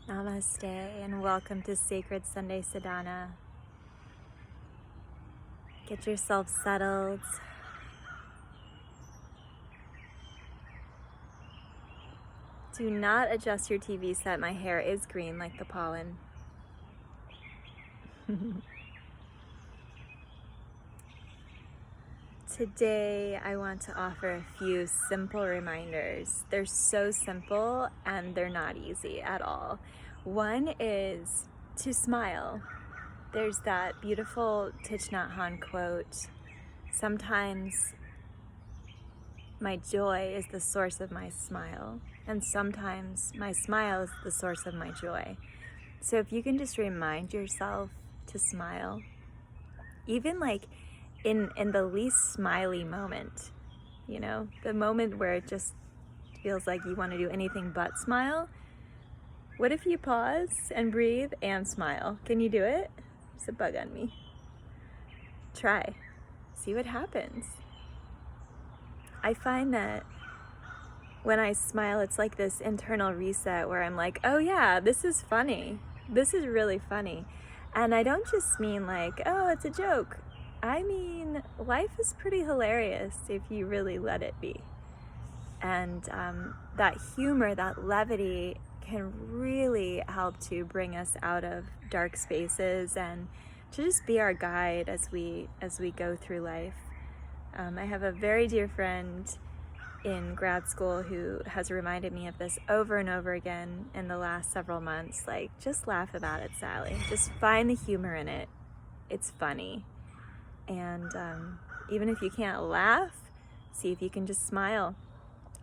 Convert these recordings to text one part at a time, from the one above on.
Namaste and welcome to Sacred Sunday Sadhana. Get yourself settled. Do not adjust your TV set. My hair is green like the pollen. Today I want to offer a few simple reminders. They're so simple and they're not easy at all. One is to smile. There's that beautiful Thich Nhat Hanh quote, sometimes my joy is the source of my smile, and sometimes my smile is the source of my joy. So if you can just remind yourself to smile, even like in the least smiley moment, you know, the moment where it just feels like you want to do anything but smile, what if you pause and breathe and smile? Can you do it? There's a bug on me. Try. See what happens. I find that when I smile, it's like this internal reset where I'm like, oh yeah, this is funny. This is really funny. And I don't just mean like, oh, it's a joke. I mean, life is pretty hilarious if you really let it be. And that humor, that levity can really help to bring us out of dark spaces and to just be our guide as we go through life. I have a very dear friend in grad school who has reminded me of this over and over again in the last several months. Like, just laugh about it, Sally. Just find the humor in it. It's funny. And even if you can't laugh, see if you can just smile.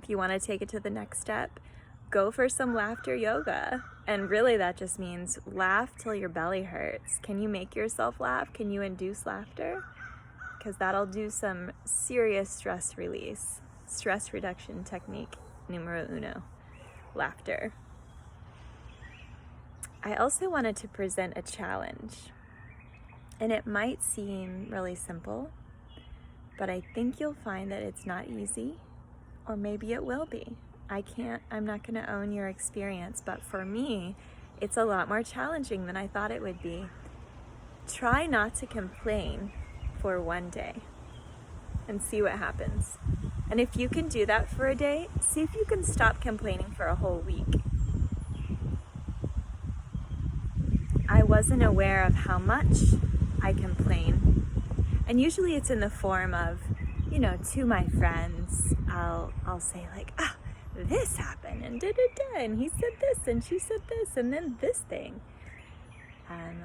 If you want to take it to the next step, go for some laughter yoga. And really that just means laugh till your belly hurts. Can you make yourself laugh? Can you induce laughter? Because that'll do some serious stress release. Stress reduction technique numero uno, laughter. I also wanted to present a challenge. And it might seem really simple, but I think you'll find that it's not easy, or maybe it will be. I'm not going to own your experience, but for me, it's a lot more challenging than I thought it would be. Try not to complain for one day and see what happens. And if you can do that for a day, see if you can stop complaining for a whole week. I wasn't aware of how much I complain, and usually it's in the form of, you know, to my friends, I'll say like, this happened and da-da-da, and he said this and she said this and then this thing.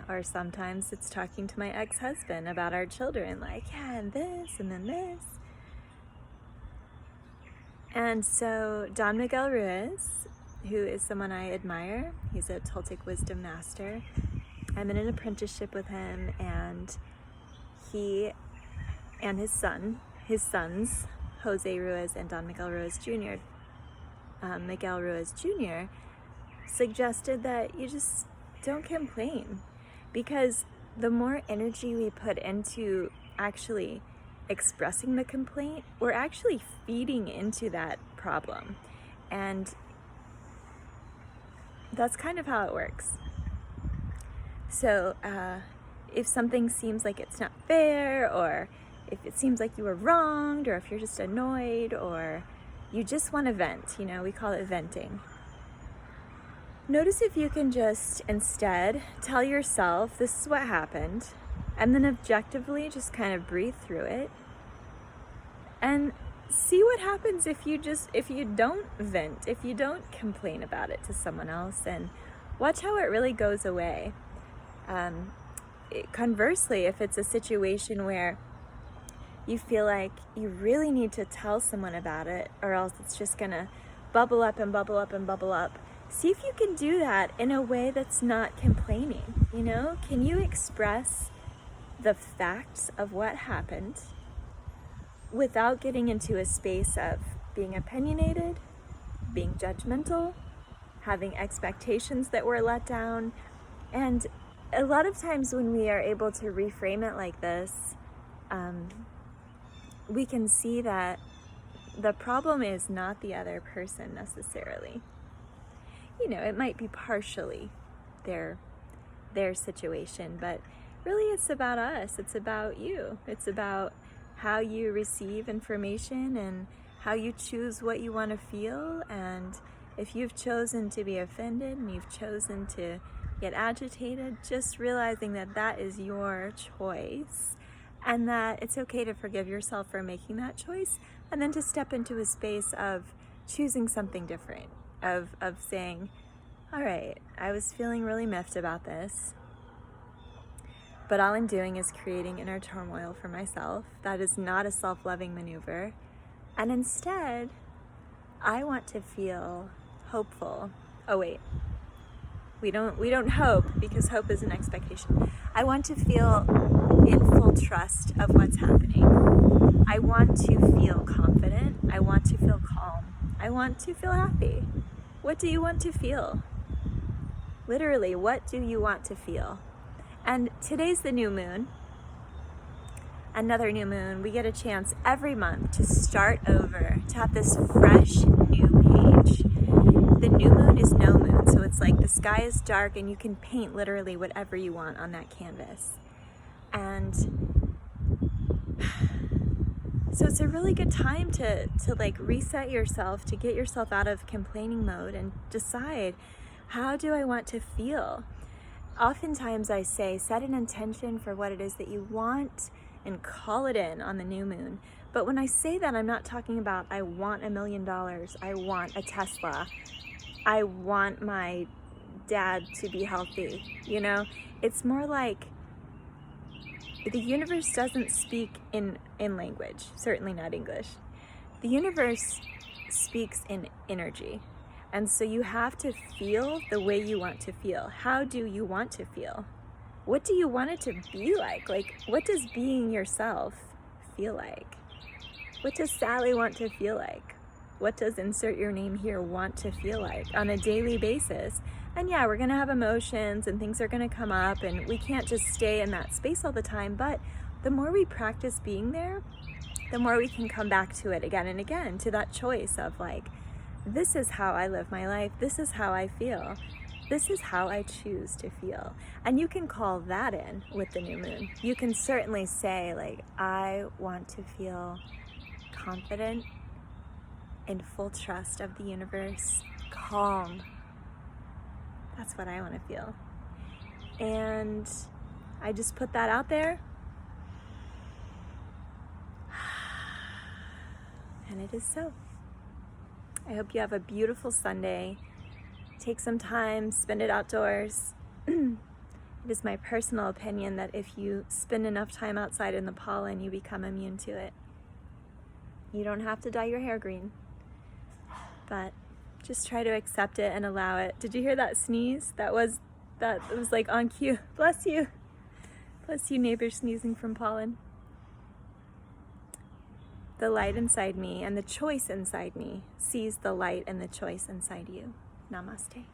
Or sometimes it's talking to my ex-husband about our children, like, yeah, and this and then this. And so Don Miguel Ruiz, who is someone I admire, he's a Toltec wisdom master. I'm in an apprenticeship with him, and he and his sons, Jose Ruiz and Don Miguel Ruiz Jr., Miguel Ruiz Jr., suggested that you just don't complain, because the more energy we put into actually expressing the complaint, we're actually feeding into that problem. And that's kind of how it works. So if something seems like it's not fair, or if it seems like you were wronged, or if you're just annoyed, or you just want to vent, you know, we call it venting. Notice if you can just instead tell yourself this is what happened, and then objectively just kind of breathe through it and see what happens if you don't vent, if you don't complain about it to someone else, and watch how it really goes away. Conversely, if it's a situation where you feel like you really need to tell someone about it, or else it's just gonna bubble up and bubble up and bubble up, see if you can do that in a way that's not complaining. You know, can you express the facts of what happened without getting into a space of being opinionated, being judgmental, having expectations that were let down? And a lot of times when we are able to reframe it like this, we can see that the problem is not the other person necessarily. it might be partially their situation, but really it's about us. It's about you. It's about how you receive information and how you choose what you want to feel. And if you've chosen to be offended and you've chosen to get agitated, just realizing that that is your choice and that it's okay to forgive yourself for making that choice, and then to step into a space of choosing something different, of saying, all right, I was feeling really miffed about this, but all I'm doing is creating inner turmoil for myself. That is not a self-loving maneuver. And instead, I want to feel hopeful. Oh wait, we don't hope, because hope is an expectation. I want to feel in full trust of what's happening. I want to feel confident. I want to feel calm. I want to feel happy. What do you want to feel? Literally, what do you want to feel? And today's the new moon. Another new moon. We get a chance every month to start over, to have this fresh new page. The new moon is no moon, so it's like the sky is dark and you can paint literally whatever you want on that canvas. And so it's a really good time to like reset yourself, to get yourself out of complaining mode and decide, how do I want to feel? Oftentimes I say, set an intention for what it is that you want and call it in on the new moon. But when I say that, I'm not talking about, I want $1 million, I want a Tesla, I want my dad to be healthy, It's more like the universe doesn't speak in language, certainly not English. The universe speaks in energy. And so you have to feel the way you want to feel. How do you want to feel? What do you want it to be like? Like, what does being yourself feel like? What does Sally want to feel like? What does insert your name here want to feel like on a daily basis? And yeah, we're gonna have emotions and things are gonna come up, and we can't just stay in that space all the time, but the more we practice being there, the more we can come back to it again and again, to that choice of like, this is how I live my life, this is how I feel, this is how I choose to feel. And you can call that in with the new moon. You can certainly say like, I want to feel confident, in full trust of the universe, calm. That's what I want to feel. And I just put that out there. And it is so. I hope you have a beautiful Sunday. Take some time, spend it outdoors. It is my personal opinion that if you spend enough time outside in the pollen, you become immune to it. You don't have to dye your hair green, but just try to accept it and allow it. Did you hear that sneeze? That was like on cue. Bless you. Bless you, neighbor sneezing from pollen. The light inside me and the choice inside me sees the light and the choice inside you. Namaste.